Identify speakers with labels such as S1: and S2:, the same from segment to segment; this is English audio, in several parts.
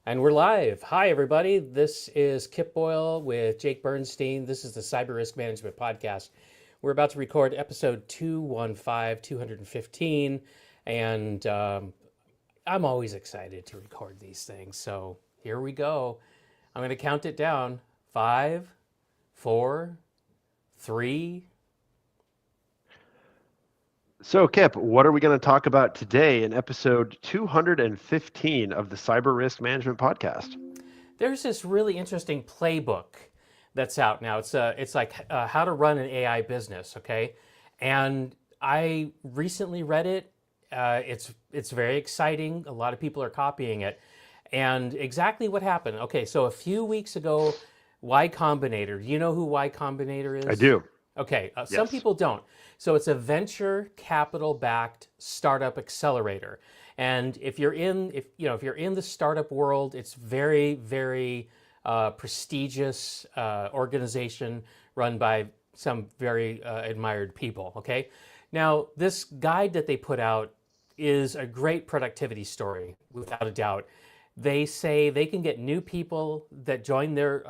S1: And we're live. Hi, everybody. This is Kip Boyle with Jake Bernstein. This is the Cyber Risk Management Podcast. We're about to record episode 215, 215. And I'm always excited to record these things. So here we go. I'm going to count it down. 5, 4, 3.
S2: So, Kip, what are we going to talk about today in episode 215 of the Cyber Risk Management Podcast?
S1: There's this really interesting playbook that's out now. It's like how to run an AI business, okay? And I recently read it. It's very exciting. A lot of people are copying it. And exactly what happened. Okay, so a few weeks ago, Y Combinator. Do you know who Y Combinator is?
S2: I do.
S1: Okay, some
S2: Yes.
S1: people don't. So it's a venture capital backed startup accelerator. And if you're in the startup world, it's very, very prestigious organization run by some very admired people. Okay, now this guide that they put out is a great productivity story, without a doubt. They say they can get new people that join their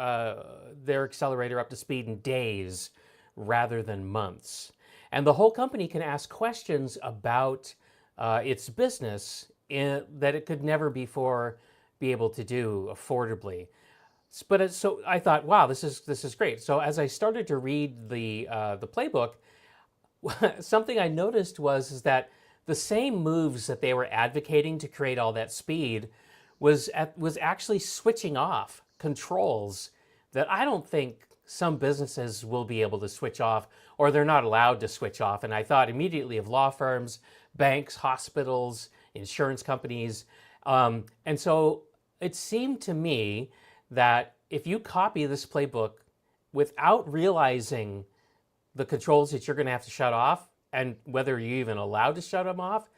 S1: accelerator up to speed in days rather than months. And the whole company can ask questions about its business that it could never before be able to do affordably. So I thought, wow, this is great. So as I started to read the playbook, something I noticed is that the same moves that they were advocating to create all that speed was actually switching off controls that I don't think some businesses will be able to switch off, or they're not allowed to switch off. And I thought immediately of law firms, banks, hospitals, insurance companies. And so it seemed to me that if you copy this playbook without realizing the controls that you're going to have to shut off and whether you're even allowed to shut them off,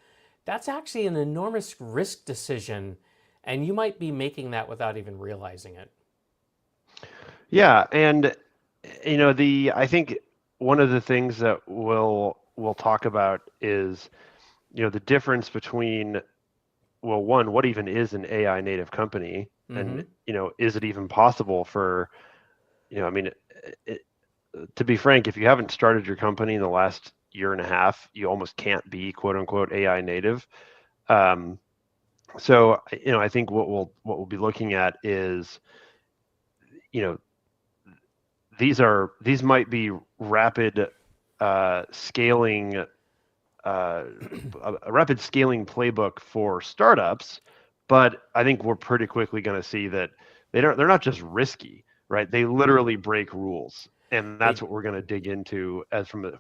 S1: that's actually an enormous risk decision. And you might be making that without even realizing it.
S2: Yeah, and I think one of the things that we'll talk about is the difference between, well, one, what even is an AI native company, and is it even possible for, to be frank, if you haven't started your company in the last year and a half, you almost can't be quote unquote AI native. So I think what we'll be looking at is, these might be rapid scaling, a rapid scaling playbook for startups, but I think we're pretty quickly going to see that they're not just risky, right? They literally break rules, and that's what we're going to dig into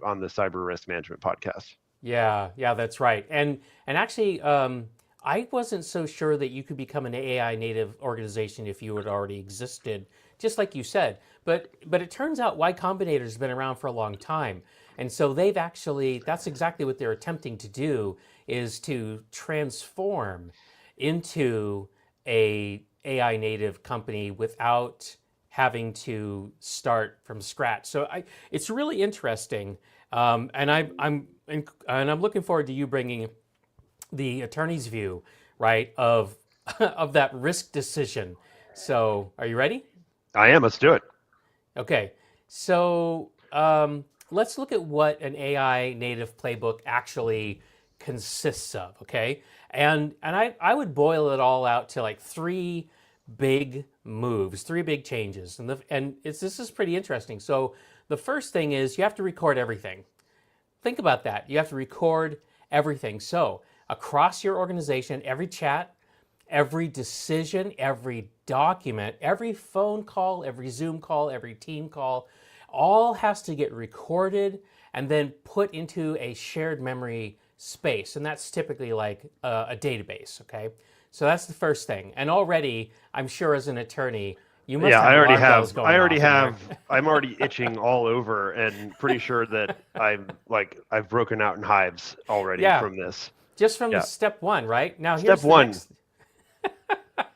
S2: on the Cyber Risk Management Podcast.
S1: Yeah, that's right. And actually, I wasn't so sure that you could become an AI native organization if you had already existed, just like you said. But it turns out Y Combinator has been around for a long time. And so that's exactly what they're attempting to do, is to transform into a AI native company without having to start from scratch. So it's really interesting. And I'm looking forward to you bringing the attorney's view, right, of of that risk decision. So, are you ready?
S2: I am. Let's do it.
S1: Okay. So, let's look at what an AI native playbook actually consists of. Okay, and I would boil it all out to like three big moves, three big changes, and this is pretty interesting. So, the first thing is you have to record everything. Think about that. You have to record everything. So across your organization, every chat, every decision, every document, every phone call, every Zoom call, every team call, all has to get recorded and then put into a shared memory space. And that's typically like a database, okay? So that's the first thing. And already, I'm sure as an attorney, you must have alarm bells going off.
S2: I'm already itching all over, and pretty sure that I've broken out in hives already from this.
S1: Just from step one, right? Now
S2: Step
S1: here's
S2: one.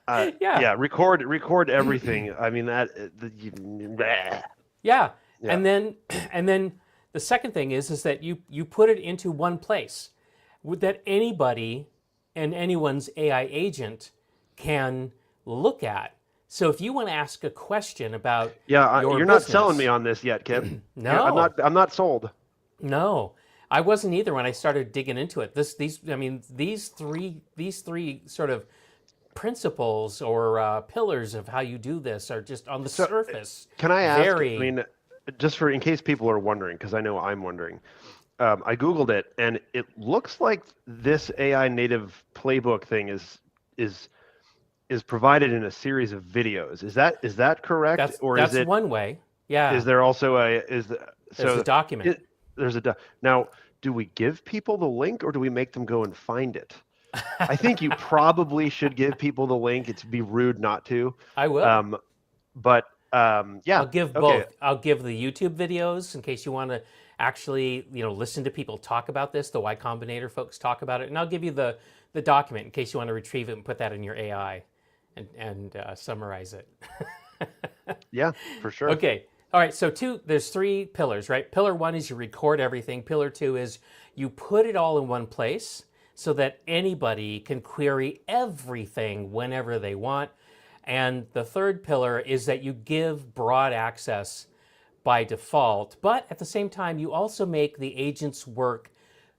S1: Yeah.
S2: Record everything. I mean
S1: Yeah. And then the second thing is that you put it into one place that anybody and anyone's AI agent can look at. So if you want to ask a question about
S2: Yeah,
S1: your
S2: you're not selling me
S1: business,
S2: on this yet, Kip. I'm
S1: no,
S2: not sold.
S1: no, I wasn't either when I started digging into it. I mean, these three sort of principles or pillars of how you do this are just on the
S2: So,
S1: surface
S2: can I ask? I
S1: very.
S2: mean, just for in case people are wondering, because I know I'm wondering. I Googled it, and it looks like this AI native playbook thing is is provided in a series of videos. Is that correct, or
S1: That's one way.
S2: is
S1: Yeah,
S2: there also a is the,
S1: there's a
S2: so
S1: document.
S2: it, there's a now? Do we give people the link, or do we make them go and find it? I think you probably should give people the link. It'd be rude not to.
S1: I will.
S2: Um, but yeah,
S1: I'll give
S2: okay,
S1: both. I'll give the YouTube videos in case you want to actually, listen to people talk about this. The Y Combinator folks talk about it, and I'll give you the document in case you want to retrieve it and put that in your AI and summarize it.
S2: yeah, for sure.
S1: Okay. All right. So there's three pillars, right? Pillar one is you record everything. Pillar two is you put it all in one place so that anybody can query everything whenever they want. And the third pillar is that you give broad access by default, but at the same time, you also make the agent's work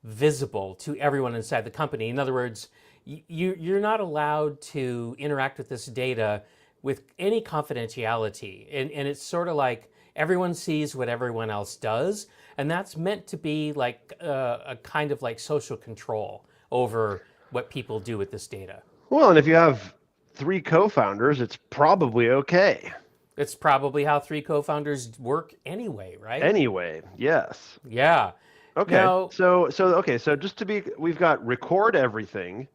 S1: visible to everyone inside the company. In other words, you're not allowed to interact with this data with any confidentiality. And it's sort of like everyone sees what everyone else does. And that's meant to be like a kind of like social control over what people do with this data.
S2: Well, and if you have three co-founders, it's probably okay.
S1: It's probably how three co-founders work anyway, right?
S2: Anyway, yes.
S1: Yeah.
S2: Okay.
S1: Now,
S2: So just to be, we've got record everything,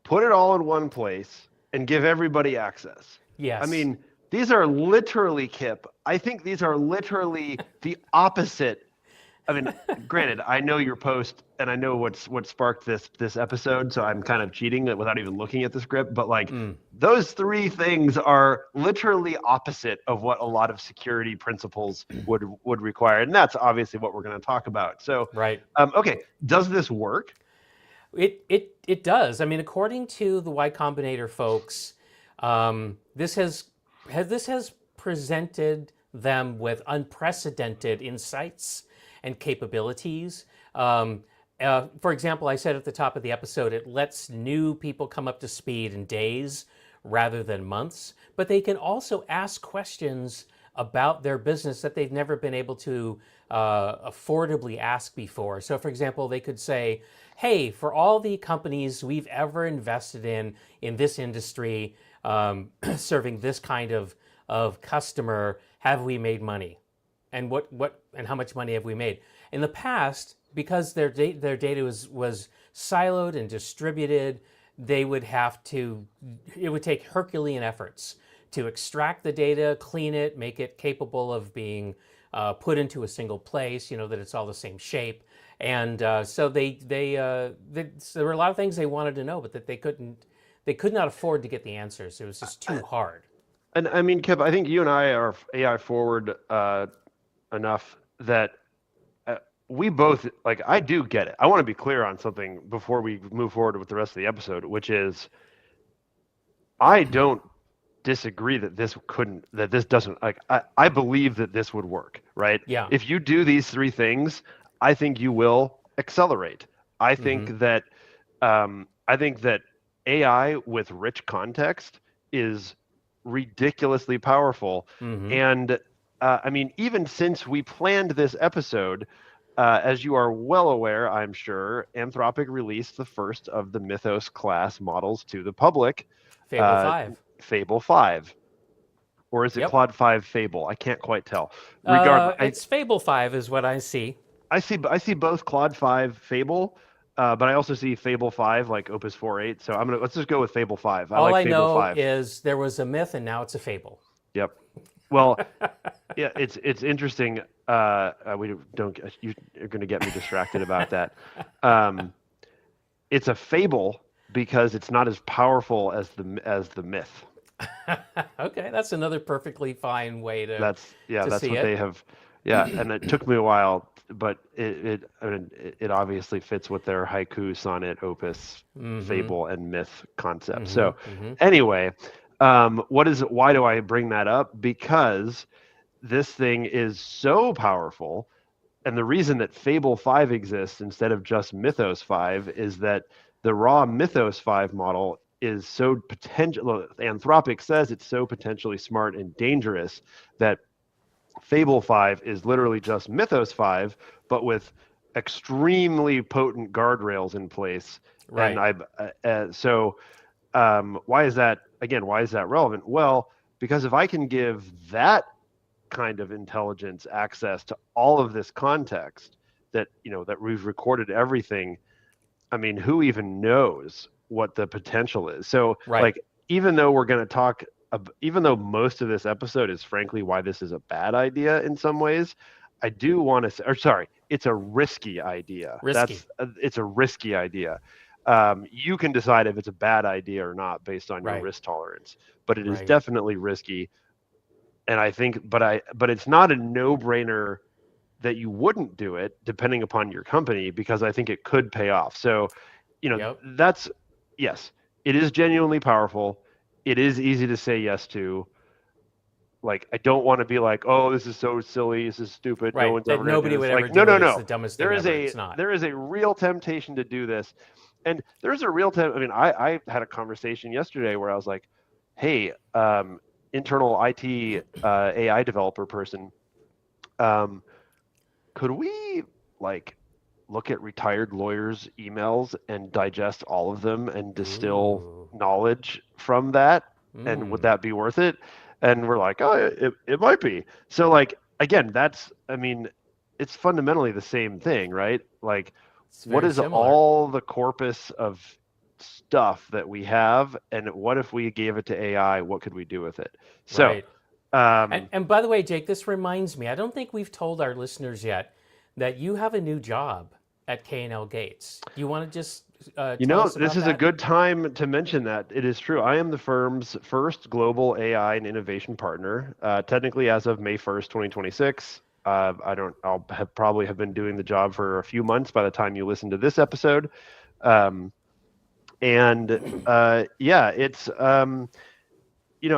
S2: put it all in one place, and give everybody access. I
S1: yes.
S2: mean, these are literally, Kip. I think these are literally the opposite. I mean, granted, I know your post and I know what sparked this episode, so I'm kind of cheating without even looking at the script. But like, those three things are literally opposite of what a lot of security principles would require, and that's obviously what we're going to talk about. So,
S1: Right.
S2: okay, does this work?
S1: It does. I mean, according to the Y Combinator folks, this has presented them with unprecedented insights and capabilities. For example, I said at the top of the episode, it lets new people come up to speed in days rather than months, but they can also ask questions about their business that they've never been able to affordably ask before. So, for example, they could say, hey, for all the companies we've ever invested in this industry, serving this kind of customer, have we made money? And what and how much money have we made? In the past, because their data was siloed and distributed, it would take Herculean efforts to extract the data, clean it, make it capable of being put into a single place, that it's all the same shape. And so so there were a lot of things they wanted to know, but that they could not afford to get the answers. It was just too hard.
S2: And I mean, Kip, I think you and I are AI forward enough that we both, like, I do get it. I want to be clear on something before we move forward with the rest of the episode, which is I don't disagree that this doesn't, like, I believe that this would work, right?
S1: Yeah.
S2: If you do these three things, I think you will accelerate. I think that AI with rich context is ridiculously powerful. And I mean, even since we planned this episode, as you are well aware, I'm sure, Anthropic released the first of the Mythos class models to the public.
S1: Fable 5.
S2: Fable 5. Or is it
S1: Yep.
S2: Claude 5 Fable? I can't quite tell.
S1: It's Fable 5 is what I see.
S2: I see both Claude 5 Fable, but I also see Fable 5 like Opus 4.8. So let's just go with Fable 5.
S1: All
S2: like
S1: I
S2: Fable
S1: know
S2: 5.
S1: is there was a myth and now it's a fable.
S2: Yep. Well, yeah, it's interesting. You're going to get me distracted about that. It's a fable because it's not as powerful as the myth.
S1: Okay, that's another perfectly fine way to.
S2: That's what
S1: see
S2: they
S1: it.
S2: have. Yeah, and it took me a while, but it obviously fits with their haiku, sonnet, opus, fable, and myth concept. So anyway, Why do I bring that up? Because this thing is so powerful. And the reason that Fable 5 exists instead of just Mythos 5 is that the raw Mythos 5 model is so potential. Anthropic says it's so potentially smart and dangerous that Fable 5 is literally just Mythos 5, but with extremely potent guardrails in place.
S1: Right.
S2: And why is that, again, why is that relevant? Well, because if I can give that kind of intelligence access to all of this context, that that we've recorded everything, I mean, who even knows what the potential is? So
S1: Right.
S2: like, even though we're going to talk, even though most of this episode is frankly why this is a bad idea in some ways, I do want to say, or sorry, it's a risky idea.
S1: Risky.
S2: It's a risky idea. You can decide if it's a bad idea or not based on your risk tolerance, but it is definitely risky. And I think, but it's not a no-brainer that you wouldn't do it depending upon your company, because I think it could pay off. So, that's, yes, it is genuinely powerful. It is easy to say yes to. Like, I don't want to be like, oh, this is so silly, this is stupid.
S1: Right.
S2: No one's
S1: that
S2: ever
S1: nobody
S2: do
S1: would
S2: this.
S1: ever
S2: Like,
S1: do
S2: no.
S1: It's the dumbest thing ever. It's not.
S2: There is a real temptation to do this. And there's a real I mean, I had a conversation yesterday where I was like, hey, internal IT AI developer person, could we like look at retired lawyers' emails and digest all of them and distill knowledge from that? And would that be worth it? And we're like, oh, it might be. So like, again, I mean, it's fundamentally the same thing, right? Like, what is all the corpus of stuff that we have, and what if we gave it to AI? What could we do with it? So,
S1: and by the way, Jake, this reminds me, I don't think we've told our listeners yet that you have a new job at K&L Gates. You want to just tell us about
S2: this is
S1: that?
S2: a good time to mention that. It is true. I am the firm's first global AI and innovation partner, technically as of May 1st, 2026. I'll probably have been doing the job for a few months by the time you listen to this episode. It's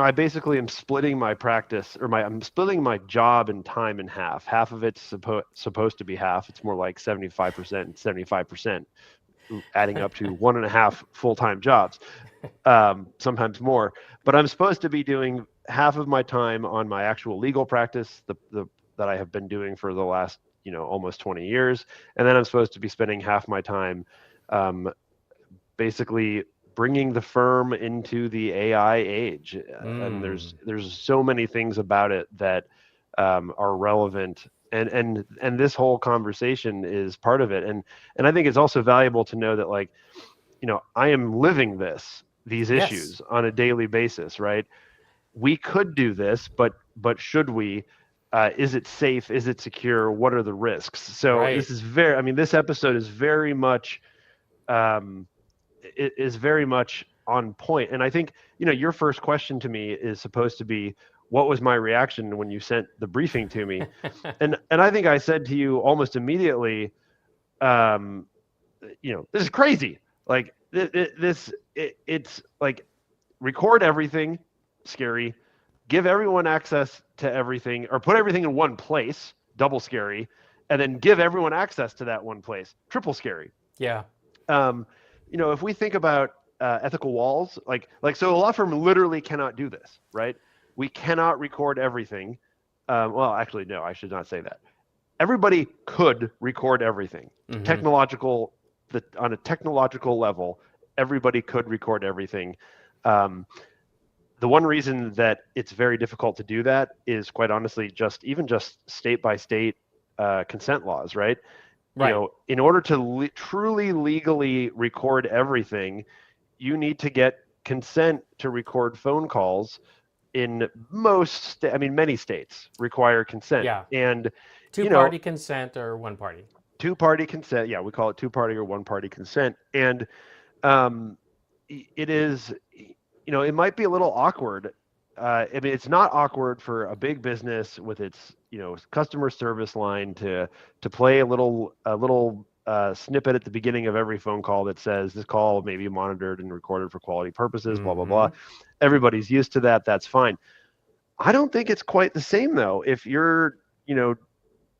S2: I basically am splitting my practice, or I'm splitting my job and time in half. Half of it's supposed to be half. It's more like 75% and 75%, adding up to 1.5 full-time jobs, sometimes more. But I'm supposed to be doing half of my time on my actual legal practice, that I have been doing for the last almost 20 years, and then I'm supposed to be spending half my time basically bringing the firm into the AI age. And there's so many things about it that are relevant, and this whole conversation is part of it. And I think it's also valuable to know that, like, I am living these issues on a daily basis, right? We could do this, but should we? Is it safe? Is it secure? What are the risks? So this is this episode is very much it is very much on point. And I think, your first question to me is supposed to be, what was my reaction when you sent the briefing to me? and I think I said to you almost immediately, this is crazy. Like, it's like, record everything, scary. Give everyone access to everything, or put everything in one place, double scary. And then give everyone access to that one place, triple scary.
S1: Yeah.
S2: If we think about ethical walls, so a law firm literally cannot do this, right? We cannot record everything. Well, actually, no, I should not say that. Everybody could record everything. On a technological level, everybody could record everything. The one reason that it's very difficult to do that is, quite honestly, just state by state consent laws, right? In order to truly legally record everything, you need to get consent to record phone calls. In many states require consent.
S1: Yeah.
S2: And
S1: two-party consent or one-party?
S2: Two-party consent. Yeah, we call it two-party or one-party consent. And it is, it might be a little awkward. It's not awkward for a big business with its, customer service line to play a little snippet at the beginning of every phone call that says this call may be monitored and recorded for quality purposes, blah, blah, blah. Everybody's used to that. That's fine. I don't think it's quite the same, though. If you're,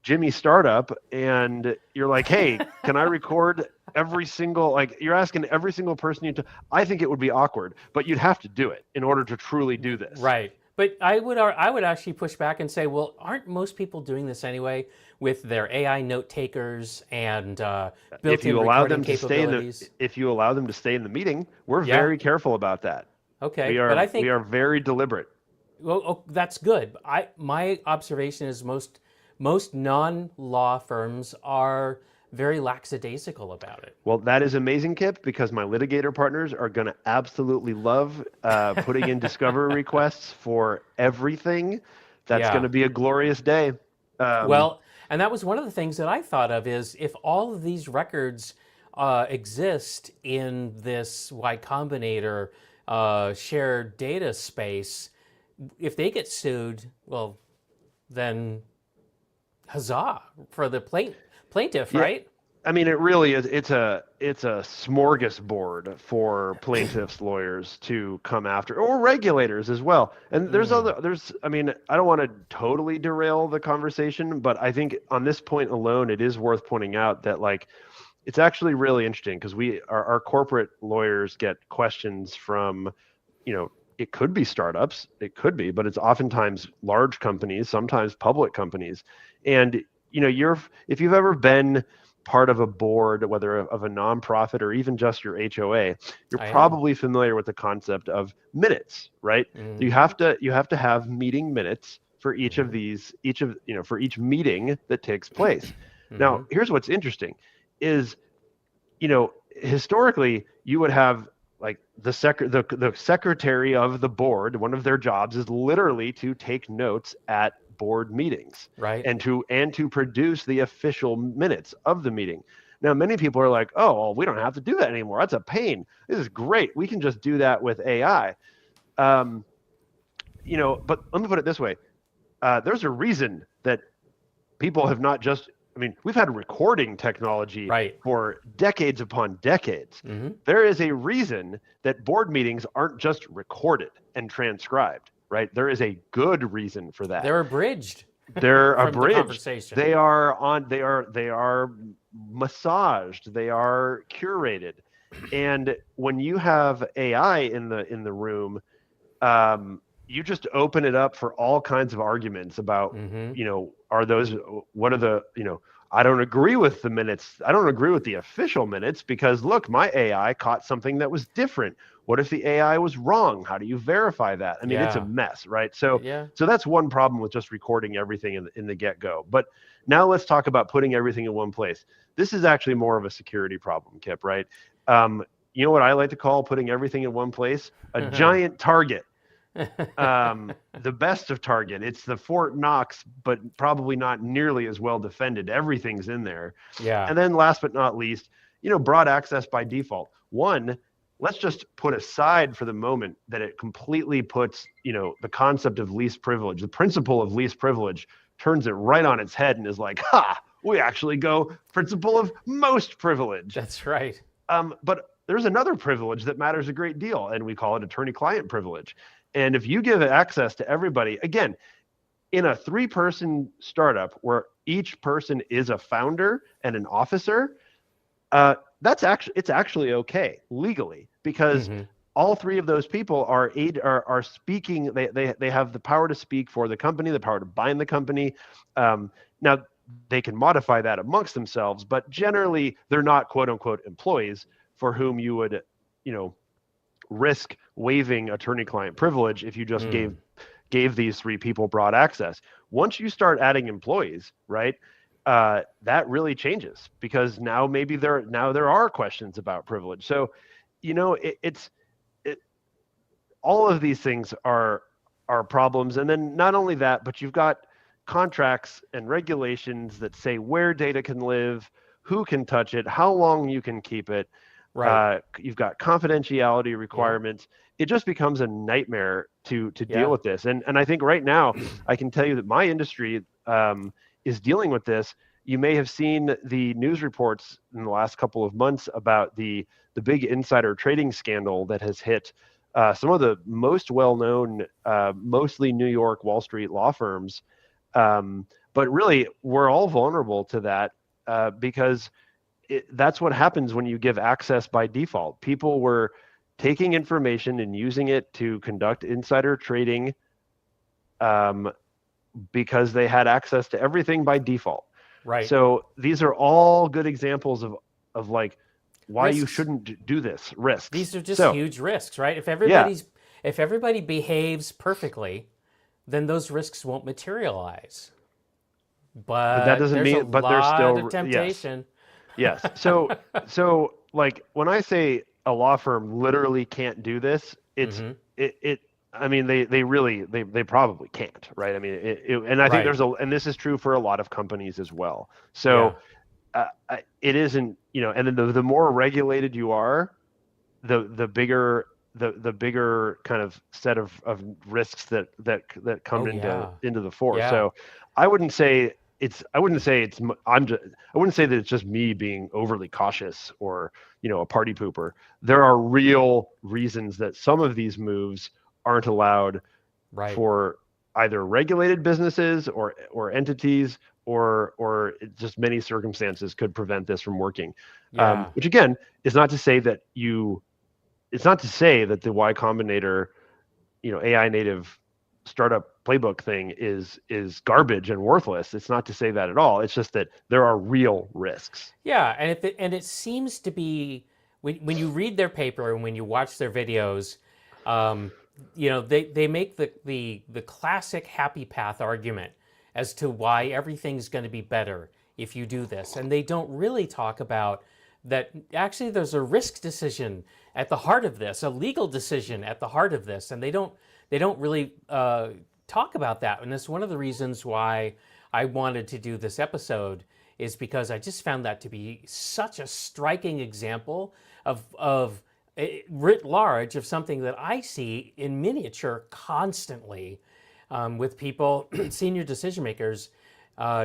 S2: Jimmy Startup and you're like, hey, can I record every single, like you're asking every single person I think it would be awkward, but you'd have to do it in order to truly do this.
S1: Right. But I would actually push back and say, well, aren't most people doing this anyway with their AI note takers and built-in recording capabilities?
S2: If you allow them to stay in the meeting, we're very careful about that.
S1: Okay,
S2: but I think we are very deliberate.
S1: Well, that's good. My observation is most non-law firms are very lackadaisical about it.
S2: Well, that is amazing, Kip, because my litigator partners are going to absolutely love putting in discovery requests for everything. That's going to be a glorious day.
S1: Well, and that was one of the things that I thought of is if all of these records exist in this Y Combinator shared data space, if they get sued, well, then huzzah for the plaintiff, right?
S2: I mean, it really is. It's a smorgasbord for plaintiffs' lawyers to come after, or regulators as well. And I mean, I don't want to totally derail the conversation, but I think on this point alone, it is worth pointing out that it's actually really interesting because our corporate lawyers get questions from, it could be startups, it could be, but it's oftentimes large companies, sometimes public companies. And, if you've ever been part of a board, whether of a nonprofit or even just your HOA, you're probably familiar with the concept of minutes, right? You have to have meeting minutes for each of these, for each meeting that takes place. Now, here's what's interesting is, historically you would have the secretary of the board, one of their jobs is literally to take notes at board meetings,
S1: right?
S2: And to produce the official minutes of the meeting. Now, many people are like, oh, well, we don't have to do that anymore. That's a pain. This is great. We can just do that with AI. But let me put it this way. There's a reason that people have not just, we've had recording technology for decades upon decades. There is a reason that board meetings aren't just recorded and transcribed, right? There is a good reason for that.
S1: They're abridged.
S2: They're abridged.
S1: The conversation.
S2: They are massaged. They are curated. And when you have AI in the room, you just open it up for all kinds of arguments about, I don't agree with the minutes. I don't agree with the official minutes because look, my AI caught something that was different. What if the AI was wrong? How do you verify that? It's a mess, right? So that's one problem with just recording everything in the get-go. But now let's talk about putting everything in one place. This is actually more of a security problem, Kip, right? You know what I like to call putting everything in one place? A giant target. The best of Target. It's the Fort Knox, but probably not nearly as well defended. Everything's in there.
S1: Yeah.
S2: And then last but not least, broad access by default. One, let's just put aside for the moment that it completely puts, the concept of least privilege, the principle of least privilege, turns it right on its head and is like, we actually go principle of most privilege.
S1: That's right.
S2: But there's another privilege that matters a great deal, and we call it attorney-client privilege. And if you give access to everybody, again, in a 3-person startup where each person is a founder and an officer, it's actually okay legally because all 3 of those people are speaking. They have the power to speak for the company, the power to bind the company. Now they can modify that amongst themselves, but generally they're not quote unquote employees for whom you would, risk waiving attorney-client privilege if you just gave these 3 people broad access. Once you start adding employees, right, that really changes because now maybe there are questions about privilege. So, all of these things are problems. And then not only that, but you've got contracts and regulations that say where data can live, who can touch it, how long you can keep it. Right. You've got confidentiality requirements. It just becomes a nightmare to deal with this. And I think right now I can tell you that my industry is dealing with this. you may have seen the news reports in the last couple of months about the big insider trading scandal that has hit some of the most well-known, mostly New York Wall Street law firms. But really, we're all vulnerable to that because that's what happens when you give access by default. People were taking information and using it to conduct insider trading because they had access to everything by default.
S1: Right.
S2: So these are all good examples of like why you
S1: Risks.
S2: shouldn't do this. Risks.
S1: These are just
S2: So,
S1: huge risks, right?
S2: yeah,
S1: If everybody behaves perfectly, then those risks won't materialize.
S2: but that
S1: But
S2: doesn't
S1: there's a
S2: mean. But there's
S1: lot
S2: still
S1: of temptation.
S2: yes. So like when I say a law firm literally can't do this, it's
S1: Hmm.
S2: it. I mean, they really they probably can't, right? I mean, and I think
S1: Right.
S2: and this is true for a lot of companies as well.
S1: Yeah.
S2: So it isn't, and then the more regulated you are, the bigger the bigger kind of set of risks that come
S1: Oh yeah.
S2: into the force.
S1: Yeah.
S2: So I wouldn't say I wouldn't say I wouldn't say that it's just me being overly cautious or a party pooper. There are real reasons that some of these moves aren't allowed
S1: Right.
S2: for either regulated businesses or entities or just many circumstances could prevent this from working.
S1: Yeah.
S2: Which again is not to say that it's not to say that the Y Combinator, AI native startup playbook thing is garbage and worthless. It's not to say that at all. It's just that there are real risks.
S1: Yeah. And it seems to be when you read their paper and when you watch their videos, um, they make the classic happy path argument as to why everything's going to be better if you do this, and they don't really talk about that actually there's a risk decision at the heart of this, a legal decision at the heart of this, and they don't really talk about that. And it's one of the reasons why I wanted to do this episode, is because I just found that to be such a striking example of writ large of something that I see in miniature constantly with people, senior decision makers,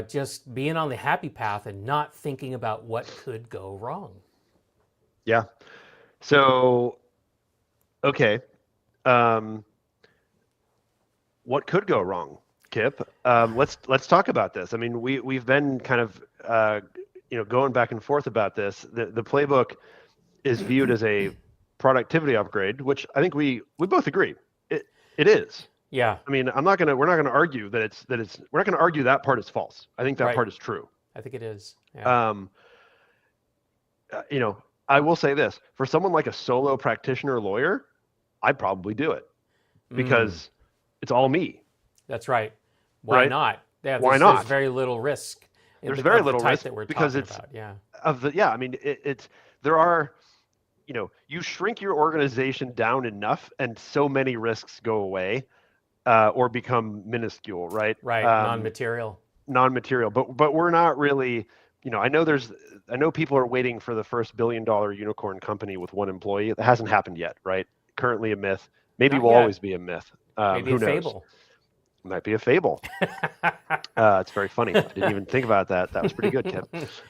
S1: just being on the happy path and not thinking about what could go wrong.
S2: Yeah. So, okay. What could go wrong, Kip? Let's talk about this. I mean, we've been kind of going back and forth about this. The playbook is viewed as a productivity upgrade, which I think we both agree it is.
S1: Yeah,
S2: I mean, we're not gonna argue that we're not gonna argue that part is false. I think that
S1: right.
S2: part is true.
S1: I think it is. Yeah.
S2: Um, I will say this, for someone like a solo practitioner lawyer, I'd probably do it because it's all me.
S1: That's right. Why
S2: Right?
S1: not? Yeah,
S2: Why
S1: there's
S2: not?
S1: very little risk
S2: There's very
S1: of the
S2: little
S1: type
S2: risk
S1: that we're
S2: because
S1: talking
S2: it's
S1: about. Yeah.
S2: I mean, there are, you shrink your organization down enough and so many risks go away or become minuscule, right?
S1: Right. Non-material.
S2: Non-material, but we're not really, I know people are waiting for the first billion-dollar unicorn company with one employee. That hasn't happened yet, right? Currently a myth. Maybe
S1: Not
S2: will
S1: yet.
S2: always be a myth.
S1: Maybe
S2: Who
S1: a
S2: knows?
S1: fable.
S2: Might be a fable. It's very funny. I didn't even think about that. That was pretty good, Kip.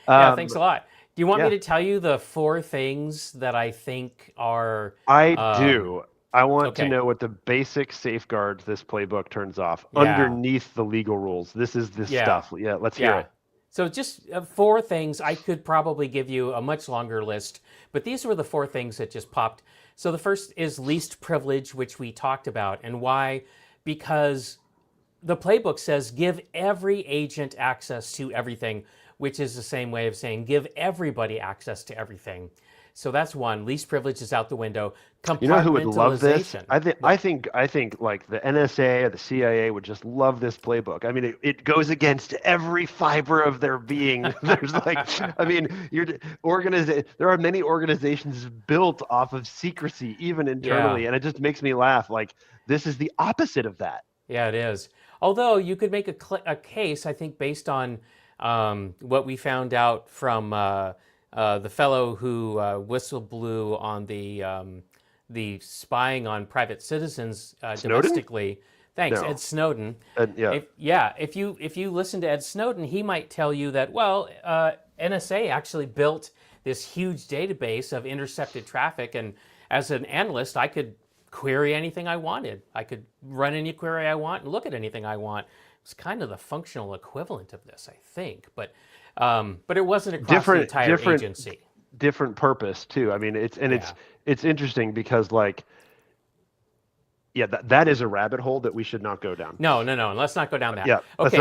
S1: Yeah, thanks a lot. Do you want me
S2: yeah.
S1: to tell you the 4 things that I think are?
S2: I do. I want to
S1: okay.
S2: know what the basic safeguards this playbook turns off
S1: Yeah.
S2: underneath the legal rules. This is the
S1: Yeah.
S2: stuff. Yeah, let's hear it.
S1: So just 4 things. I could probably give you a much longer list, but these were the 4 things that just popped. So the first is least privilege, which we talked about. And why? Because the playbook says give every agent access to everything, which is the same way of saying give everybody access to everything. So that's one. Least privilege is out the window.
S2: You know who would love this?
S1: Compartmentalization.
S2: I think like the NSA or the CIA would just love this playbook. I mean, it goes against every fiber of their being. There's like, I mean, there are many organizations built off of secrecy, even internally, and it just makes me laugh. Like, this is the opposite of that.
S1: Yeah, it is. Although you could make a case, I think, based on what we found out from the fellow who whistle blew on the spying on private citizens domestically. Thanks,
S2: No.
S1: Ed Snowden.
S2: And yeah.
S1: If you listen to Ed Snowden, he might tell you that NSA actually built this huge database of intercepted traffic, and as an analyst, I could query anything I wanted. I could run any query I want and look at anything I want. It's kind of the functional equivalent of this, I think, but it wasn't across the entire agency.
S2: Different purpose too. I mean, it's interesting because like, yeah, that is a rabbit hole that we should not go down.
S1: No. Let's not go down that.
S2: Yeah.
S1: Okay.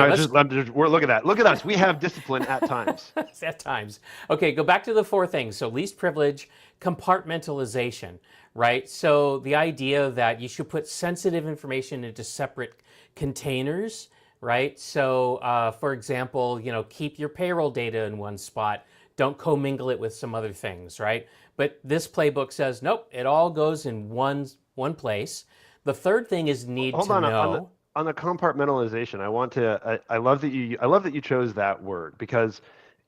S2: We're look at that. Look at us. We have discipline at times.
S1: At times. Okay. Go back to the 4 things. So least privilege, compartmentalization, right? So the idea that you should put sensitive information into separate containers, right? So, for example, keep your payroll data in one spot. Don't commingle it with some other things, right? But this playbook says, nope, it all goes in one place. The third thing is need to know.
S2: On the compartmentalization, I love that you chose that word because,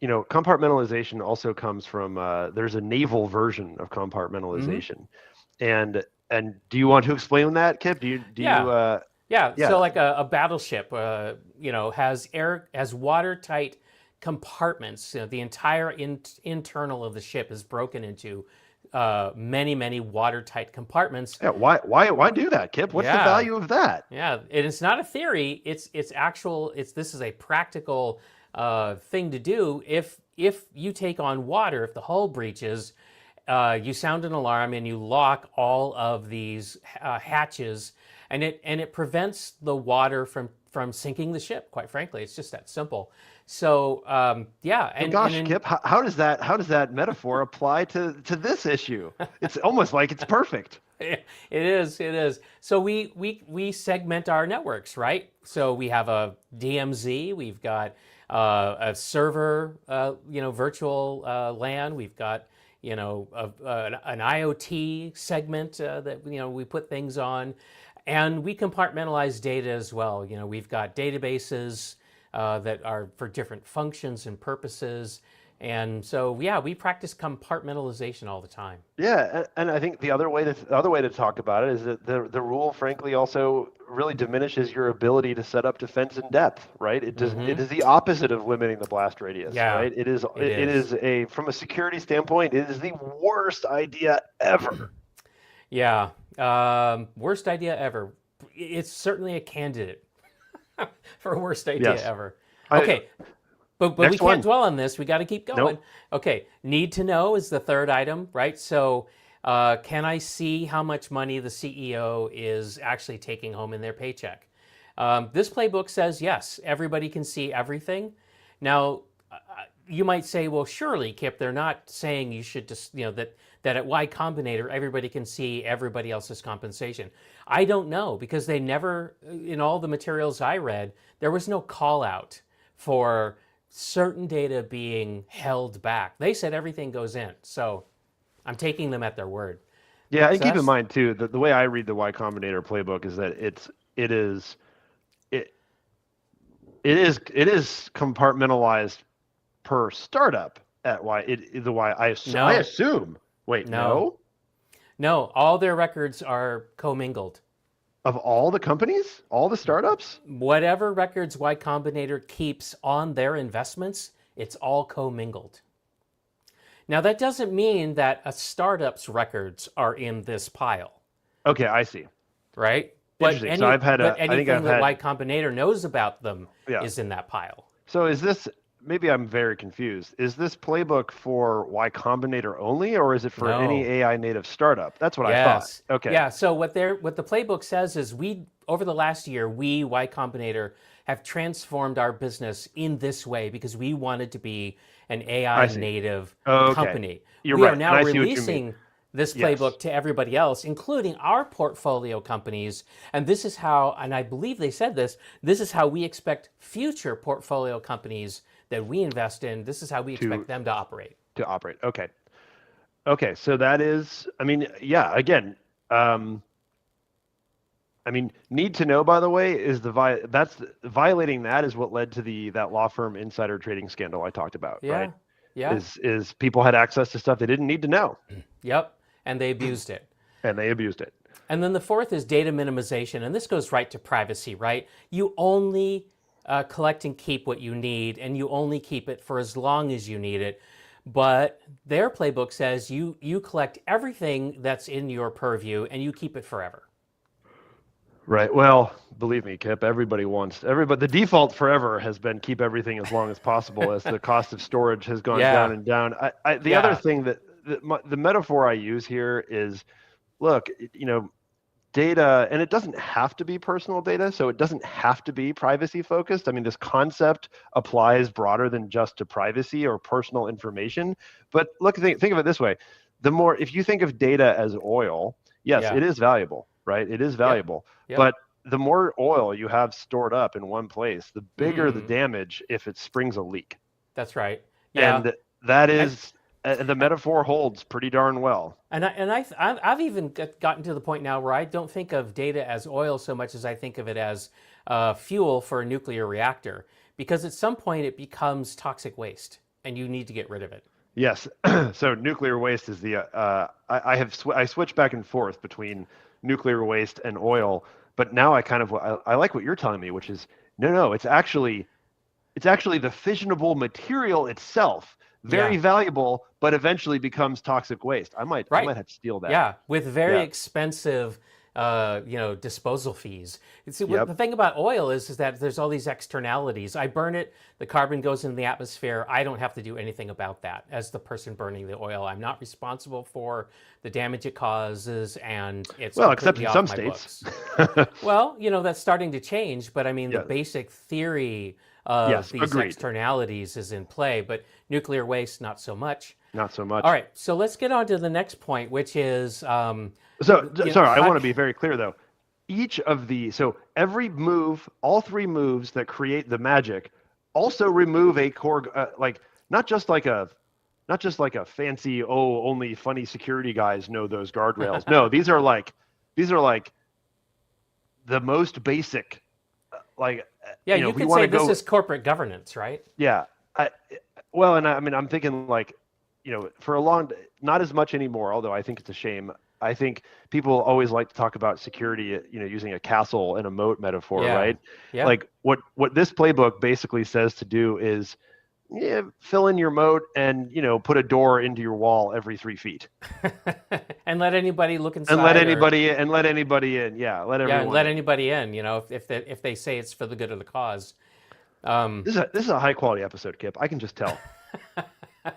S2: compartmentalization also comes from there's a naval version of compartpartmentalization, and do you want to explain that, Kip?
S1: Yeah. So like a battleship, has watertight compartments. The entire internal of the ship is broken into many watertight compartments.
S2: Yeah, why do that, Kip? What's the value of that?
S1: Yeah, it's not a theory. This is a practical thing to do. If you take on water, if the hull breaches, you sound an alarm and you lock all of these hatches, and it prevents the water from sinking the ship. Quite frankly, it's just that simple. So
S2: Kip, how does that metaphor apply to this issue? It's almost like it's perfect.
S1: It is. So we segment our networks, right? So we have a DMZ, we've got a server, virtual LAN, we've got an IoT segment that we put things on, and we compartmentalize data as well. We've got databases that are for different functions and purposes. And so, we practice compartmentalization all the time.
S2: Yeah, and I think the other way to talk about it is that the rule, frankly, also really diminishes your ability to set up defense in depth, right? It is the opposite of limiting the blast radius, right? It is from a security standpoint, it is the worst idea ever.
S1: Yeah, worst idea ever. It's certainly a candidate for worst idea ever. Okay. But we can't dwell on this. We got to keep going.
S2: Nope.
S1: Okay. Need to know is the third item, right? So can I see how much money the CEO is actually taking home in their paycheck? This playbook says, yes, everybody can see everything. Now, you might say, well, surely, Kip, they're not saying you should just, that at Y Combinator, everybody can see everybody else's compensation. I don't know, because they never, in all the materials I read, there was no call out for certain data being held back. They said everything goes in. So I'm taking them at their word.
S2: Yeah, and keep in mind too, the way I read the Y Combinator playbook is that it is compartmentalized per startup at I assume. Wait, no?
S1: No, all their records are commingled.
S2: Of all the companies? All the startups?
S1: Whatever records Y Combinator keeps on their investments, it's all commingled. Now, that doesn't mean that a startup's records are in this pile.
S2: Okay, I see.
S1: Right?
S2: Interesting.
S1: Anything that Y Combinator knows about them is in that pile.
S2: So is this, maybe I'm very confused, is this playbook for Y Combinator only, or is it for any AI native startup? That's what I thought. Okay.
S1: Yeah, so what the playbook says is over the last year, Y Combinator, have transformed our business in this way because we wanted to be an AI native company. We are now releasing this playbook to everybody else, including our portfolio companies. And this is how, and I believe they said this is how we expect future portfolio companies that we invest in, this is how we expect them to operate.
S2: Okay. Okay, so that is, again, need to know, by the way, is violating that is what led to that law firm insider trading scandal I talked about, right?
S1: Yeah.
S2: Is people had access to stuff they didn't need to know.
S1: Yep, and they abused it. And then the fourth is data minimization, and this goes right to privacy, right? You only collect and keep what you need, and you only keep it for as long as you need it. But their playbook says you collect everything that's in your purview and you keep it forever.
S2: Right. Well, believe me, Kip, everybody. The default forever has been keep everything as long as possible as the cost of storage has gone
S1: Yeah,
S2: down and down. The other
S1: yeah,
S2: thing the metaphor I use here is, look, data, and it doesn't have to be personal data, so it doesn't have to be privacy focused. I mean, this concept applies broader than just to privacy or personal information. But look, think of it this way: if you think of data as oil, yes,
S1: yeah.
S2: it is valuable, right? It is
S1: Yep,
S2: valuable,
S1: yep.
S2: but the more oil you have stored up in one place, the bigger the
S1: Mm,
S2: damage if it springs a leak.
S1: that's right. Yeah.
S2: And that
S1: And,
S2: is, the metaphor holds pretty darn well.
S1: I've even gotten to the point now where I don't think of data as oil so much as I think of it as fuel for a nuclear reactor, because at some point it becomes toxic waste and you need to get rid of it.
S2: Yes. So nuclear waste is I switch back and forth between nuclear waste and oil, but now I like what you're telling me, which is no, it's actually the fissionable material itself, very
S1: Yeah,
S2: valuable, but eventually becomes toxic waste. I might
S1: right.
S2: have to steal that.
S1: Yeah, with very
S2: Yeah.
S1: expensive, disposal fees. See, what
S2: Yep.
S1: the thing about oil is that there's all these externalities. I burn it, the carbon goes into the atmosphere. I don't have to do anything about that as the person burning the oil. I'm not responsible for the damage it causes, and it's
S2: Well, except
S1: completely
S2: in
S1: off
S2: some
S1: my
S2: states.
S1: books. Well, that's starting to change, but I mean, the
S2: Yeah.
S1: basic theory of
S2: Yes.
S1: these
S2: Agreed.
S1: externalities is in play, but nuclear waste, not so much.
S2: Not so
S1: All
S2: much.
S1: right, so let's get on to the next point, which is,
S2: Sorry, I want to
S1: how,
S2: be very clear though. Every move, all three moves that create the magic, also remove a core, like not just like a, not just like a fancy, only funny security guys know those guardrails. No, these are like the most basic, like
S1: yeah, you
S2: if we
S1: could
S2: want
S1: say
S2: to
S1: this
S2: go,
S1: is corporate governance, right?
S2: yeah. I, well, and I mean, I'm thinking like, for a long, not as much anymore, although I think it's a shame. I think people always like to talk about security, using a castle and a moat metaphor,
S1: Yeah,
S2: right?
S1: yeah.
S2: Like what this playbook basically says to do is, yeah, fill in your moat and, put a door into your wall every 3 feet
S1: And let anybody look
S2: and let
S1: inside, or
S2: anybody in. Yeah, let
S1: yeah, and
S2: everyone
S1: let
S2: in.
S1: anybody in. If they say it's for the good of the cause. Um,
S2: This is a high quality episode, Kip. I can just tell. I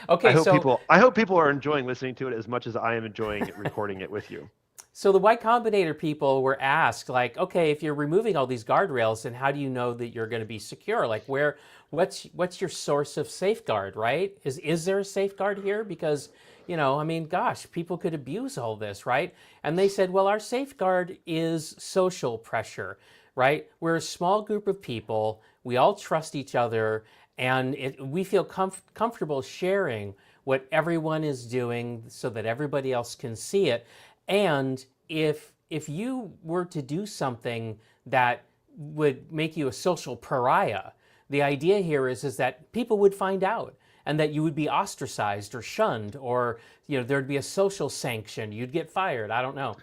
S1: okay,
S2: hope
S1: so
S2: people I hope people are enjoying listening to it as much as I am enjoying recording it with you.
S1: So the Y Combinator people were asked, like, okay, if you're removing all these guardrails, then how do you know that you're going to be secure? Like, what's your source of safeguard, right? Is there a safeguard here? Because, I mean, gosh, people could abuse all this, right? And they said, well, our safeguard is social pressure, right? We're a small group of people. We all trust each other, and we feel comfortable sharing what everyone is doing so that everybody else can see it. And if you were to do something that would make you a social pariah, the idea here is that people would find out and that you would be ostracized or shunned, or there'd be a social sanction. You'd get fired. I don't know.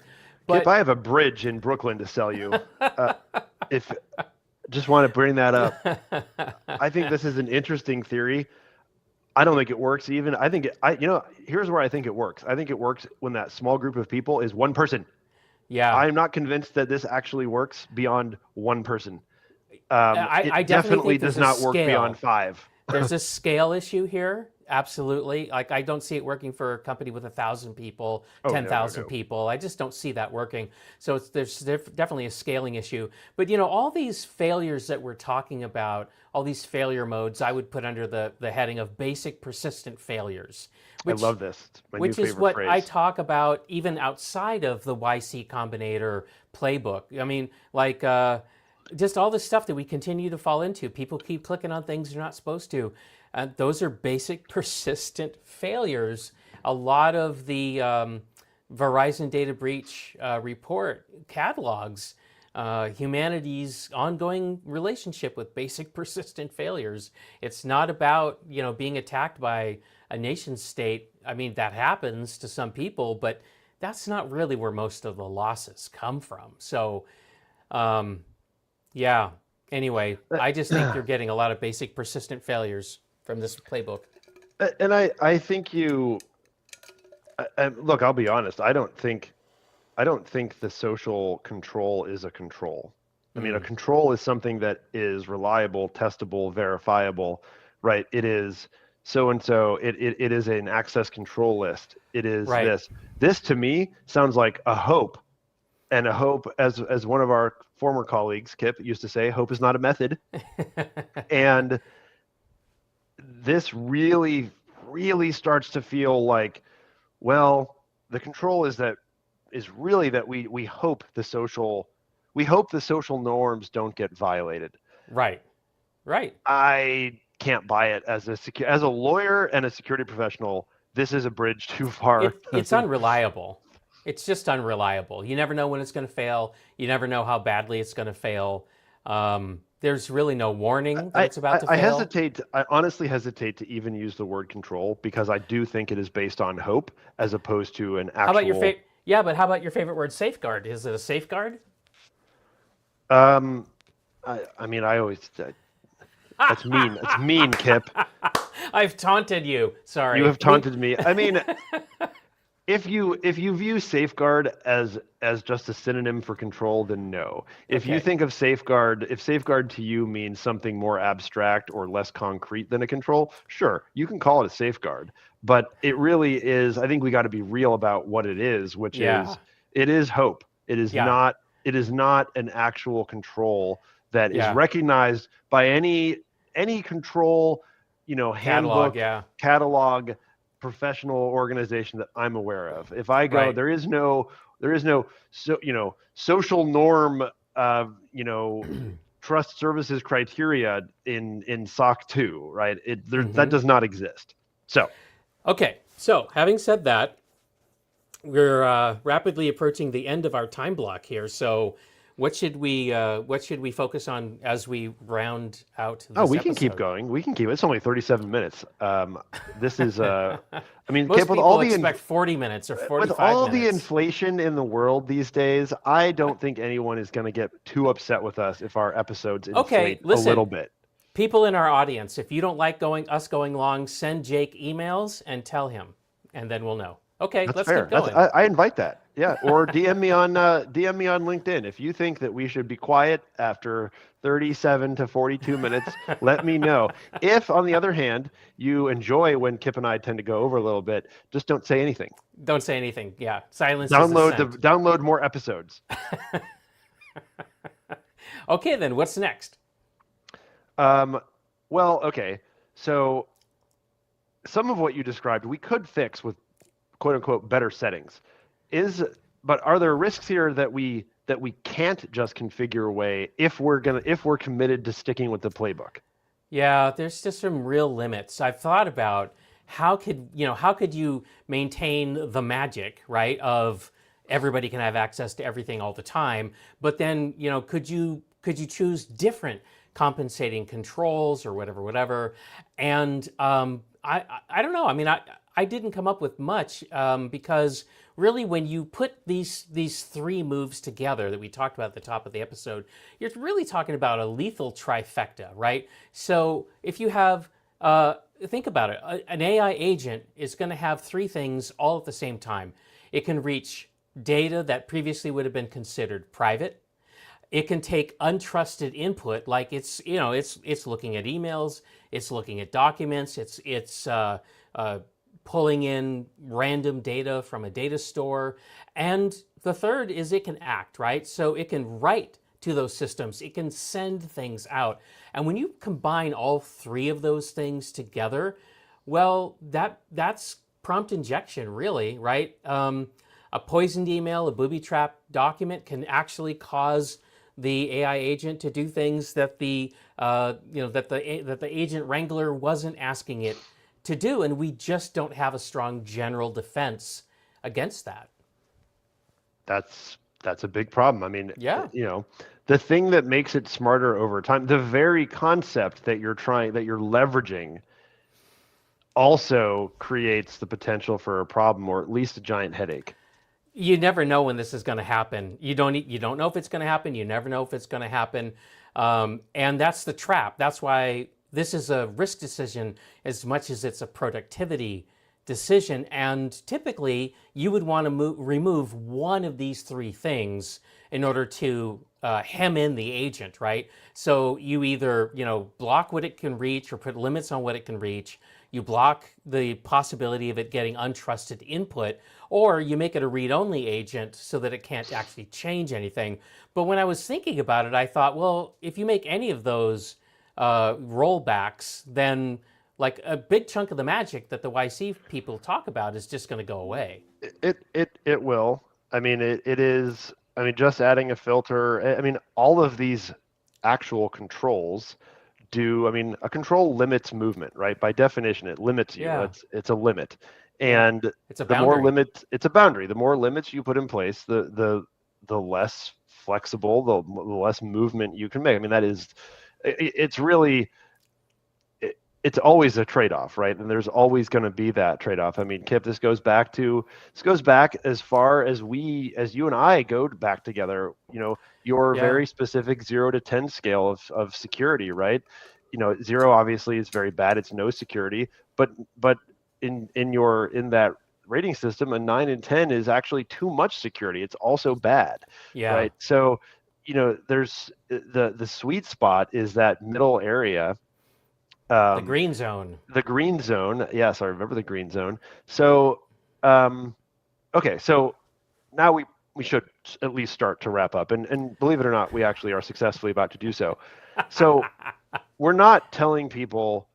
S2: Kip,
S1: But
S2: I have a bridge in Brooklyn to sell you. If Just want to bring that up. I think this is an interesting theory. I don't think it works even. I think here's where I think it works. I think it works when that small group of people is one person.
S1: yeah,
S2: I'm not convinced that this actually works beyond one person.
S1: I
S2: It
S1: definitely
S2: definitely
S1: think there's
S2: does
S1: a
S2: not work beyond
S1: scale.
S2: 5.
S1: There's a scale issue here. Absolutely. Like, I don't see it working for a company with 1,000 people,
S2: Oh, no,
S1: 10,000
S2: no.
S1: people. I just don't see that working. So there's definitely a scaling issue. But all these failures that we're talking about, all these failure modes, I would put under the heading of basic persistent failures,
S2: I
S1: which
S2: love this. It's my new
S1: which is
S2: favorite
S1: what I
S2: phrase.
S1: talk about even outside of the YC Combinator playbook. I mean, like, just all the stuff that we continue to fall into. People keep clicking on things they're not supposed to. Those are basic persistent failures. A lot of the Verizon data breach report catalogs humanity's ongoing relationship with basic persistent failures. It's not about being attacked by a nation state. I mean, that happens to some people, but that's not really where most of the losses come from. So, um, yeah. Anyway, I just think you're getting a lot of basic persistent failures from this playbook.
S2: And I think look, I'll be honest. I don't think the social control is a control. I mean, a control is something that is reliable, testable, verifiable, right? It is so and so. It is an access control list. It is
S1: Right.
S2: this. This to me sounds like a hope, and a hope, as one of our former colleagues, Kip, used to say, hope is not a method. And this really, really starts to feel like, well, the control is really that we hope the social norms don't get violated.
S1: Right. Right.
S2: I can't buy it as a lawyer and a security professional. This is a bridge too far.
S1: It's unreliable. It's just unreliable. You never know when it's going to fail. You never know how badly it's going to fail. There's really no warning that it's about to fail.
S2: I honestly hesitate to even use the word control, because I do think it is based on hope as opposed to an actual.
S1: How about your favorite? Yeah, but how about your favorite word, safeguard? Is it a safeguard?
S2: I mean, I always. That's mean. That's mean, Kip.
S1: I've taunted you. Sorry.
S2: You have taunted me. I mean, if you view safeguard as just a synonym for control, then no. If you
S1: Okay.
S2: think of safeguard, if safeguard to you means something more abstract or less concrete than a control, sure, you can call it a safeguard. But it really is. I think we got to be real about what it is, which
S1: Yeah.
S2: is it is hope. It is
S1: Yeah.
S2: not. It is not an actual control that is
S1: Yeah.
S2: recognized by any control,
S1: Catalog.
S2: handbook,
S1: Yeah.
S2: catalog, professional organization that I'm aware of. If I go,
S1: Right.
S2: there is no social norm, trust services criteria in SOC 2, right? That does not exist. So,
S1: Okay. So, having said that, we're rapidly approaching the end of our time block here. So, what should we focus on as we round out this
S2: we can keep
S1: episode?
S2: going. We can keep. It's only 37 minutes. This is. I mean,
S1: Most
S2: Kip, with
S1: people
S2: all the
S1: expect 40 minutes or 45
S2: with all
S1: minutes.
S2: the inflation in the world these days, I don't think anyone is going to get too upset with us if our episodes inflate a
S1: listen.
S2: little bit.
S1: People in our audience, if you don't like us going long, send Jake emails and tell him, and then we'll know. Okay,
S2: That's
S1: let's
S2: fair.
S1: keep going.
S2: I invite that. Yeah, or DM me on LinkedIn if you think that we should be quiet after 37 to 42 minutes. Let me know. If, on the other hand, you enjoy when Kip and I tend to go over a little bit, just don't say anything.
S1: Don't say anything. Yeah, silence is assent.
S2: Download more episodes.
S1: Okay, then what's next?
S2: Well, okay. So some of what you described we could fix with quote unquote better settings. But are there risks here that we can't just configure away if we're committed to sticking with the playbook?
S1: Yeah, there's just some real limits. I've thought about how could you maintain the magic, right, of everybody can have access to everything all the time, but then, could you choose different compensating controls or whatever. And I don't know. I mean, I didn't come up with much because really when you put these three moves together that we talked about at the top of the episode, you're really talking about a lethal trifecta, right? So if you have, think about it, an AI agent is going to have three things all at the same time. It can reach data that previously would have been considered private. It can take untrusted input, like it's looking at emails, it's looking at documents, it's pulling in random data from a data store, and the third is it can act, right? So it can write to those systems, it can send things out, and when you combine all three of those things together, well, that's prompt injection, really, right? A poisoned email, a booby trap document can actually cause the AI agent to do things that the agent wrangler wasn't asking it to do, and we just don't have a strong general defense against that.
S2: That's a big problem. I mean,
S1: yeah,
S2: the thing that makes it smarter over time, the very concept that you're leveraging, also creates the potential for a problem or at least a giant headache.
S1: You never know when this is going to happen. You don't know if it's going to happen. You never know if it's going to happen, and that's the trap. That's why this is a risk decision as much as it's a productivity decision. And typically, you would want to remove one of these three things in order to hem in the agent, right? So you either block what it can reach or put limits on what it can reach. You block the possibility of it getting untrusted input, or you make it a read-only agent so that it can't actually change anything. But when I was thinking about it, I thought, well, if you make any of those rollbacks, then like a big chunk of the magic that the YC people talk about is just going to go away.
S2: It will. I mean, it is. I mean, just adding a filter. I mean, all of these actual controls do. I mean, a control limits movement, right? By definition, it limits you.
S1: Yeah.
S2: It's a limit, and
S1: It's a
S2: the more
S1: boundary.
S2: limits, it's a boundary. The more limits you put in place, the less flexible, the less movement you can make. I mean, that is. It's really. It's always a trade-off, right? And there's always going to be that trade-off. I mean, Kip, this goes back as far as you and I go back together. Your
S1: Yeah.
S2: very specific 0 to 10 scale of security, right? 0 obviously is very bad. It's no security, but in that rating system, a 9 and 10 is actually too much security. It's also bad,
S1: Yeah.
S2: right? So, there's the sweet spot is that middle area.
S1: The green zone.
S2: The green zone. Yes, I remember the green zone. So, okay. So now we should at least start to wrap up. And believe it or not, we actually are successfully about to do so. So we're not telling people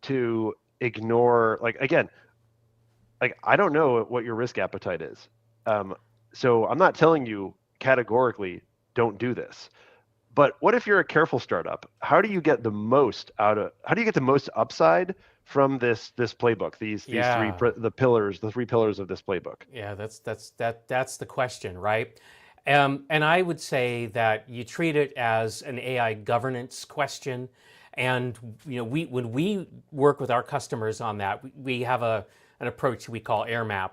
S2: to ignore, again, I don't know what your risk appetite is. So I'm not telling you categorically, don't do this. But what if you're a careful startup? How do you get the most upside from this playbook? These
S1: Yeah.
S2: the three pillars of this playbook.
S1: Yeah, that's the question, right? And I would say that you treat it as an AI governance question. And when we work with our customers on that, we have an approach we call AirMap.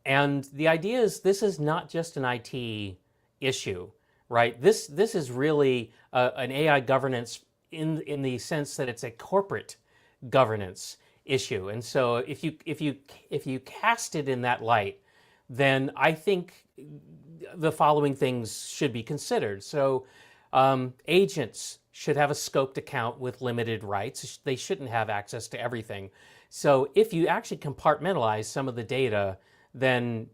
S1: And the idea is this is not just an IT issue, right? This is really an AI governance in the sense that it's a corporate governance issue. And so if you cast it in that light, then I think the following things should be considered. So agents should have a scoped account with limited rights. They shouldn't have access to everything. So if you actually compartmentalize some of the data, then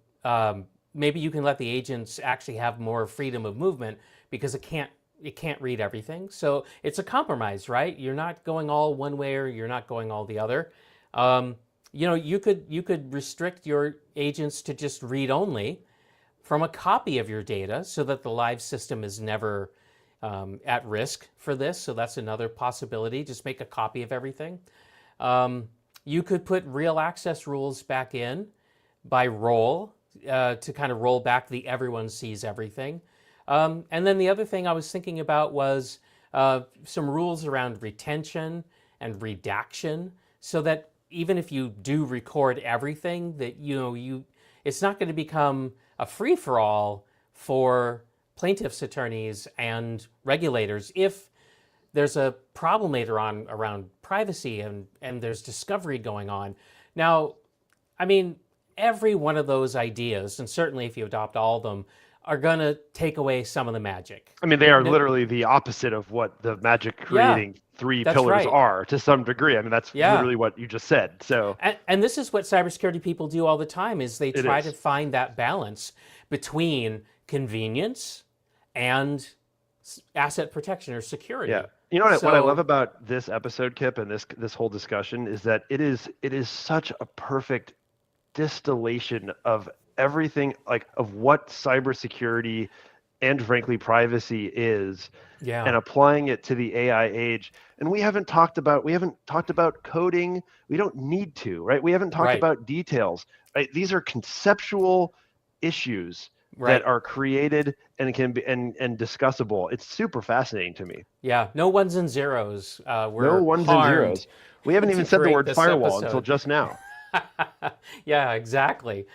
S1: maybe you can let the agents actually have more freedom of movement because it can't read everything. So it's a compromise, right? You're not going all one way or you're not going all the other. You could restrict your agents to just read only from a copy of your data so that the live system is never at risk for this. So that's another possibility. Just make a copy of everything. You could put real access rules back in by role to kind of roll back the everyone sees everything. And then the other thing I was thinking about was some rules around retention and redaction so that even if you do record everything, that it's not going to become a free-for-all for plaintiffs' attorneys and regulators if there's a problem later on around privacy and there's discovery going on. Now, I mean, every one of those ideas, and certainly if you adopt all of them, are going to take away some of the magic.
S2: I mean, they are literally the opposite of what the magic creating three
S1: that's
S2: pillars
S1: right.
S2: are to some degree. I mean, that's
S1: Yeah.
S2: literally what you just said. So,
S1: And this is what cybersecurity people do all the time is they try
S2: is.
S1: to find that balance between convenience and asset protection or security.
S2: yeah. You know what I love about this episode, Kip, and this whole discussion is that it is such a perfect distillation of everything, of what cybersecurity and frankly privacy is,
S1: Yeah.
S2: and applying it to the AI age. And we haven't talked about coding. We don't need to, right? We haven't talked
S1: Right.
S2: about details. Right? These are conceptual issues
S1: Right.
S2: that are created and can be and discussable. It's super fascinating to me.
S1: Yeah. No ones and zeros. We're
S2: No ones and
S1: harmed
S2: zeros. We haven't
S1: to
S2: even said the
S1: create
S2: word
S1: this
S2: firewall
S1: episode.
S2: until just now.
S1: Yeah, exactly.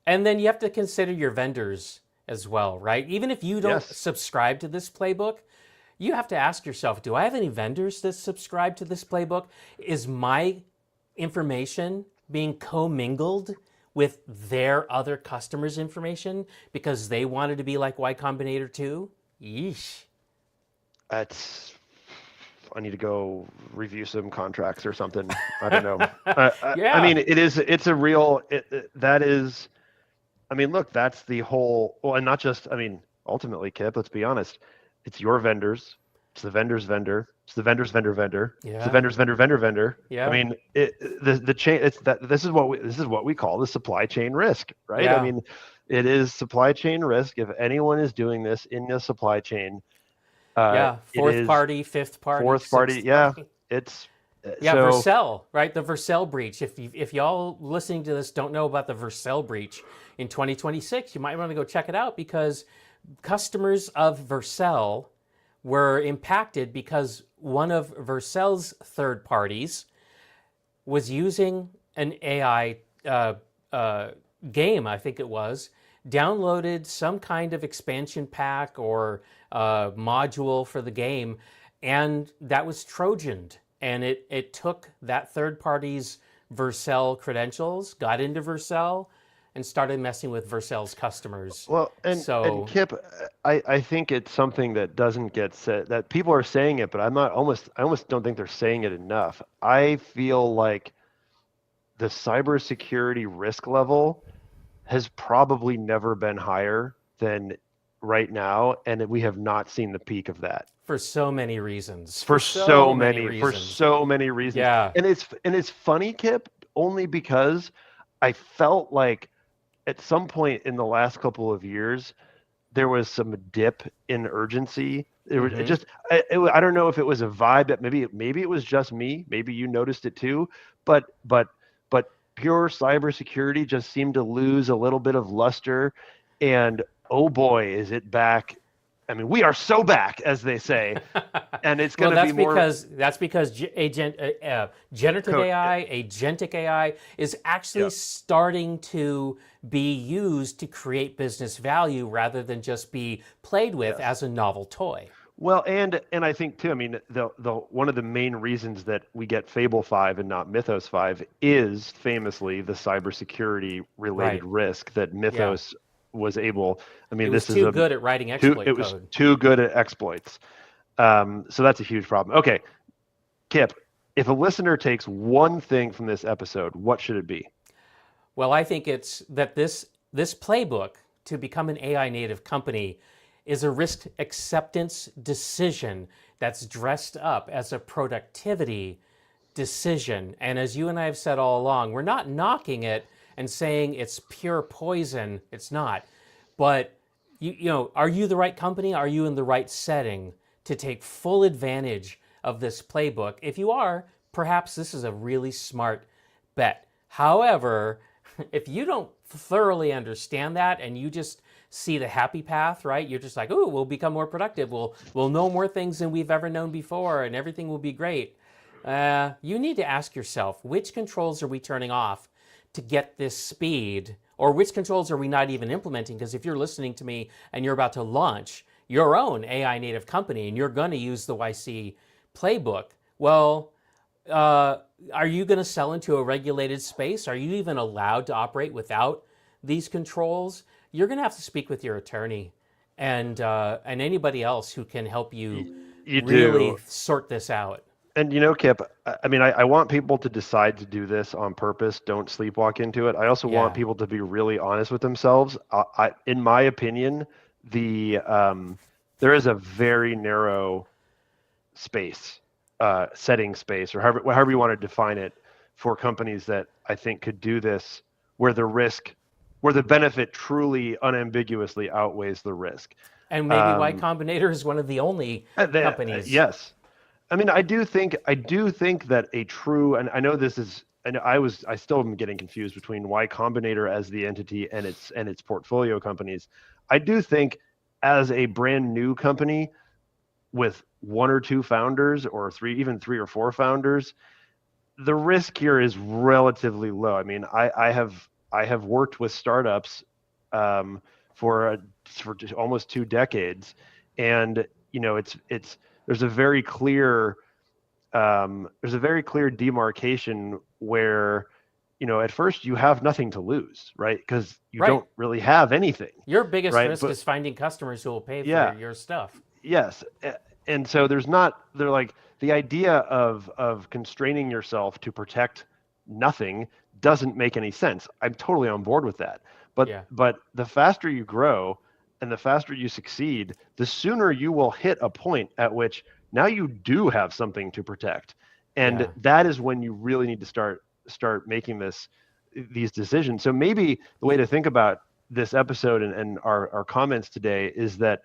S1: And then you have to consider your vendors as well, right? Even if you don't
S2: Yes.
S1: subscribe to this playbook, you have to ask yourself, do I have any vendors that subscribe to this playbook? Is my information being commingled with their other customers' information because they wanted to be like Y Combinator too? Yeesh.
S2: That's I need to go review some contracts or something. I don't know. I
S1: Yeah.
S2: mean, it's a real, that is, I mean, look, that's the whole, well, and not just, I mean, ultimately, Kip, let's be honest, it's your vendors, it's the vendor's vendor, it's the vendor's vendor vendor, it's the
S1: Yeah.
S2: vendor's vendor vendor vendor. I
S1: Yeah.
S2: mean, the chain, it's that, this is what we call the supply chain risk, right? I
S1: Yeah.
S2: mean, it is supply chain risk. If anyone is doing this in the supply chain,
S1: Yeah.
S2: it
S1: Fourth
S2: is
S1: party, fifth party,
S2: fourth party.
S1: sixth
S2: Yeah,
S1: party.
S2: it's
S1: Yeah,
S2: so.
S1: Vercel, right? The Vercel breach. If y'all listening to this don't know about the Vercel breach in 2026, you might want to go check it out because customers of Vercel were impacted because one of Vercel's third parties was using an AI game, I think it was, downloaded some kind of expansion pack or module for the game, and that was Trojaned. And it took that third party's Vercel credentials, got into Vercel, and started messing with Vercel's customers.
S2: Well, and
S1: So
S2: Kip, I think it's something that doesn't get said, that people are saying it, but I almost don't think they're saying it enough. I feel like the cybersecurity risk level has probably never been higher than right now, and we have not seen the peak of that
S1: for so many reasons,
S2: for
S1: for so many
S2: for
S1: reasons.
S2: so many reasons.
S1: Yeah.
S2: And it's funny, Kip, only because I felt like at some point in the last couple of years there was some dip in urgency. It
S1: Mm-hmm.
S2: just, I don't know if it was a vibe that maybe it was just me. Maybe you noticed it too. But pure cybersecurity just seemed to lose a little bit of luster. And oh boy, is it back! I mean, we are so back, as they say, and it's going
S1: Well,
S2: to be more.
S1: that's because generative
S2: Co-
S1: AI, agentic AI, is actually
S2: yeah.
S1: starting to be used to create business value rather than just be played with
S2: Yes.
S1: as a novel toy.
S2: Well, and I think too. I mean, the one of the main reasons that we get Fable 5 and not Mythos 5 is famously the cybersecurity related
S1: Right.
S2: risk that
S1: Yeah.
S2: Mythos was able. I
S1: It
S2: mean,
S1: was
S2: this is
S1: too
S2: a
S1: good at writing
S2: too.
S1: exploit
S2: It was
S1: code.
S2: too good at exploits. So that's a huge problem. Okay, Kip, if a listener takes one thing from this episode, what should it be?
S1: Well, I think it's that this playbook to become an AI native company is a risk acceptance decision that's dressed up as a productivity decision. And as you and I have said all along, we're not knocking it and saying it's pure poison. It's not. But are you the right company? Are you in the right setting to take full advantage of this playbook? If you are, perhaps this is a really smart bet. However, if you don't thoroughly understand that and you just see the happy path, right? You're just like, "Oh, we'll become more productive. We'll know more things than we've ever known before, and everything will be great." You need to ask yourself, which controls are we turning off to get this speed, or which controls are we not even implementing? Because if you're listening to me and you're about to launch your own AI native company and you're going to use the YC playbook, well, are you going to sell into a regulated space? Are you even allowed to operate without these controls? You're going to have to speak with your attorney and anybody else who can help you
S2: You
S1: really
S2: do.
S1: sort this out.
S2: And Kip, I mean, I want people to decide to do this on purpose. Don't sleepwalk into it. I also want
S1: Yeah.
S2: people to be really honest with themselves. In my opinion, there is a very narrow space, setting space, or however you want to define it, for companies that I think could do this, where the benefit truly unambiguously outweighs the risk.
S1: And maybe Y
S2: Um,
S1: Combinator is one of the only companies.
S2: yes, I mean, I do think that a true, and I know this is, and I still am getting confused between Y Combinator as the entity and its portfolio companies. I do think as a brand new company with one or two founders, or even three or four founders, the risk here is relatively low. I mean, I have I have worked with startups for almost 2 decades, and it's there's a very clear demarcation where at first you have nothing to lose, right? Because you
S1: Right.
S2: don't really have anything,
S1: Your biggest
S2: right?
S1: risk
S2: But
S1: is finding customers who will pay for
S2: yeah,
S1: your stuff.
S2: yes, and so they're like the idea of constraining yourself to protect nothing doesn't make any sense. I'm totally on board with that. But
S1: Yeah.
S2: the faster you grow and the faster you succeed, the sooner you will hit a point at which now you do have something to protect. And
S1: Yeah.
S2: that is when you really need to start making these decisions. So maybe the way to think about this episode and our comments today is that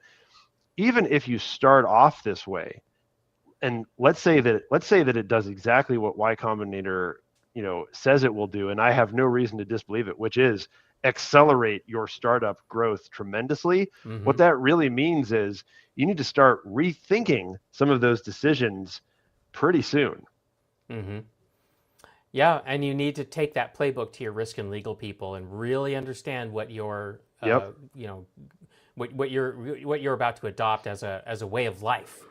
S2: even if you start off this way, and let's say that it does exactly what Y Combinator says it will do, and I have no reason to disbelieve it, which is accelerate your startup growth tremendously.
S1: Mm-hmm.
S2: What that really means is you need to start rethinking some of those decisions pretty soon.
S1: Mm-hmm. Yeah, and you need to take that playbook to your risk and legal people and really understand what your
S2: Yep.
S1: what you're about to adopt as a way of life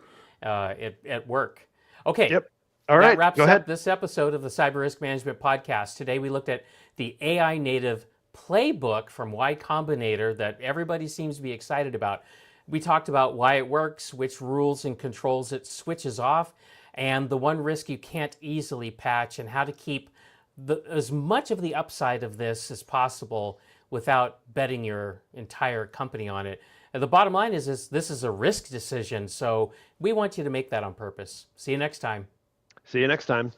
S1: at work. Okay,
S2: Yep. All
S1: that
S2: right.
S1: wraps
S2: Go
S1: up
S2: ahead.
S1: this episode of the Cyber Risk Management Podcast. Today we looked at the AI native playbook from Y Combinator that everybody seems to be excited about. We talked about why it works, which rules and controls it switches off, and the one risk you can't easily patch, and how to keep as much of the upside of this as possible without betting your entire company on it. And the bottom line is this is a risk decision, so we want you to make that on purpose. See you next time.
S2: See you next time.